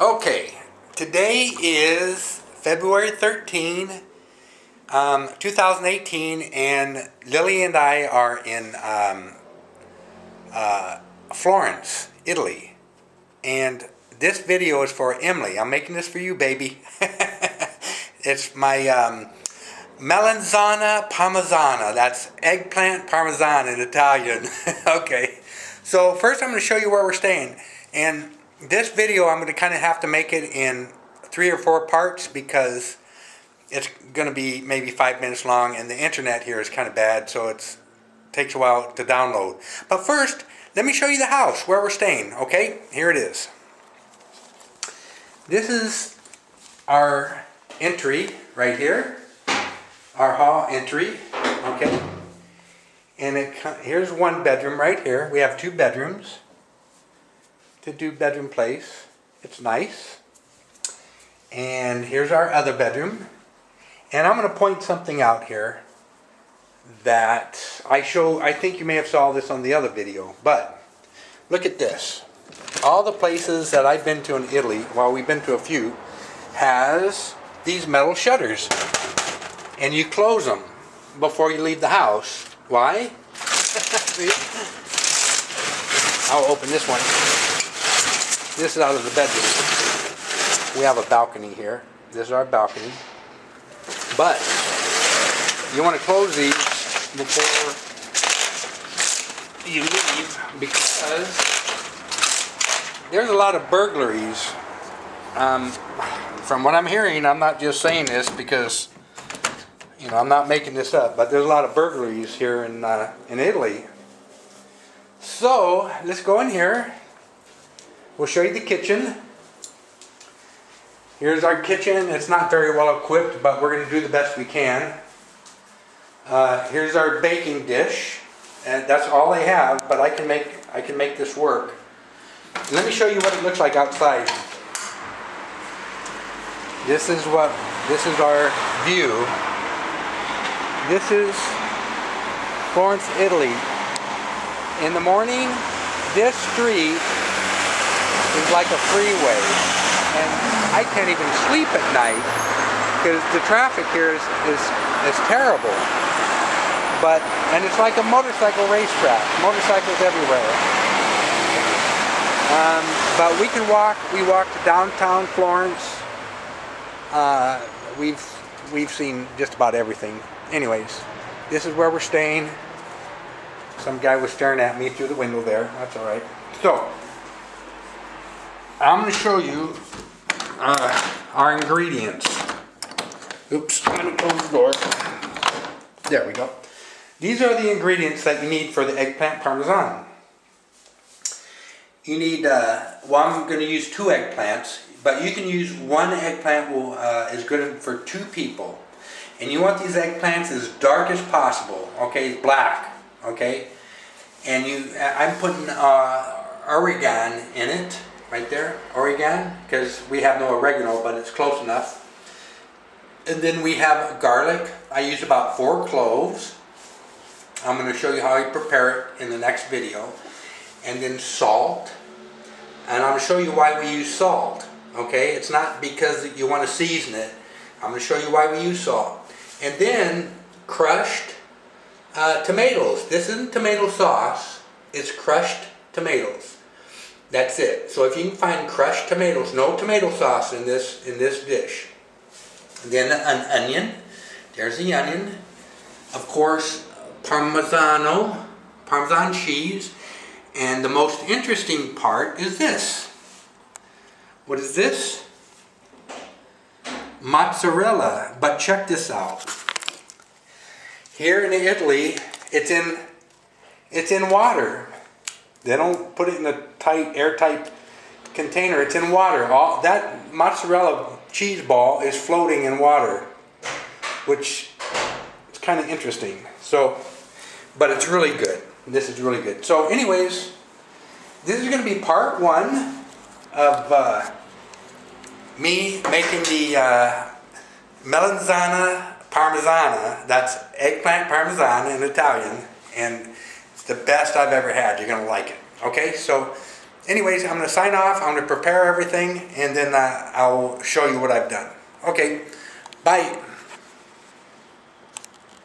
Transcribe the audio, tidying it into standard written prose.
Okay, today is February 13, 2018, and Lily and I are in Florence, Italy. And this video is for Emily. I'm making this for you, baby. It's my Melonzana Parmazana. That's eggplant parmesan in Italian. Okay, so first I'm going to show you where we're staying. And this video I'm going to kind of have to make it in 3 or 4 parts because it's going to be maybe 5 minutes long, and the internet here is kind of bad, so it takes a while to download. But first, let me show you the house where we're staying. Okay, here it is. This is our entry right here, our hall entry. Okay, and here's one bedroom right here. We have 2 bedrooms. To do bedroom place. It's nice. And here's our other bedroom. And I'm going to point something out here that I think you may have saw this on the other video, but look at this. All the places that I've been to in Italy, well, we've been to a few, has these metal shutters. And you close them before you leave the house. Why? I'll open this one. This is out of the bedroom. We have a balcony here. This is our balcony. But you want to close these before you leave because there's a lot of burglaries. From what I'm hearing, I'm not just saying this because I'm not making this up, but there's a lot of burglaries here in Italy. So let's go in here. We'll show you the kitchen. Here's our kitchen. It's not very well equipped, but we're going to do the best we can. Here's our baking dish, and that's all they have. But I can make this work. Let me show you what it looks like outside. This is our view. This is Florence, Italy. In the morning, this street is like a freeway, and I can't even sleep at night because the traffic here is terrible. And it's like a motorcycle racetrack, motorcycles everywhere. But we can walk. We walk to downtown Florence. We've seen just about everything. Anyways, this is where we're staying. Some guy was staring at me through the window there. That's all right. So I'm going to show you our ingredients. Oops, I'm going to close the door. There we go. These are the ingredients that you need for the eggplant parmesan. You need, I'm going to use 2 eggplants, but you can use 1 eggplant is good for 2 people. And you want these eggplants as dark as possible, okay, black, okay? And I'm putting oregano in it. Right there, oregano, because we have no oregano, but it's close enough. And then we have garlic. I use about 4 cloves. I'm going to show you how I prepare it in the next video. And then salt. And I'm going to show you why we use salt. Okay, it's not because you want to season it. I'm going to show you why we use salt. And then crushed tomatoes. This isn't tomato sauce. It's crushed tomatoes. That's it. So if you can find crushed tomatoes, no tomato sauce in this dish. Then an onion. There's the onion. Of course, Parmesan cheese. And the most interesting part is this. What is this? Mozzarella. But check this out. Here in Italy, it's in water. They don't put it in a airtight container. It's in water. That mozzarella cheese ball is floating in water, which is kind of interesting. So, but it's really good. This is really good. So anyways, this is going to be part 1 of me making the Melonzana Parmazana. That's eggplant parmesan in Italian. And the best I've ever had. You're going to like it. Okay, so anyways, I'm going to sign off. I'm going to prepare everything, and then I'll show you what I've done. Okay, bye.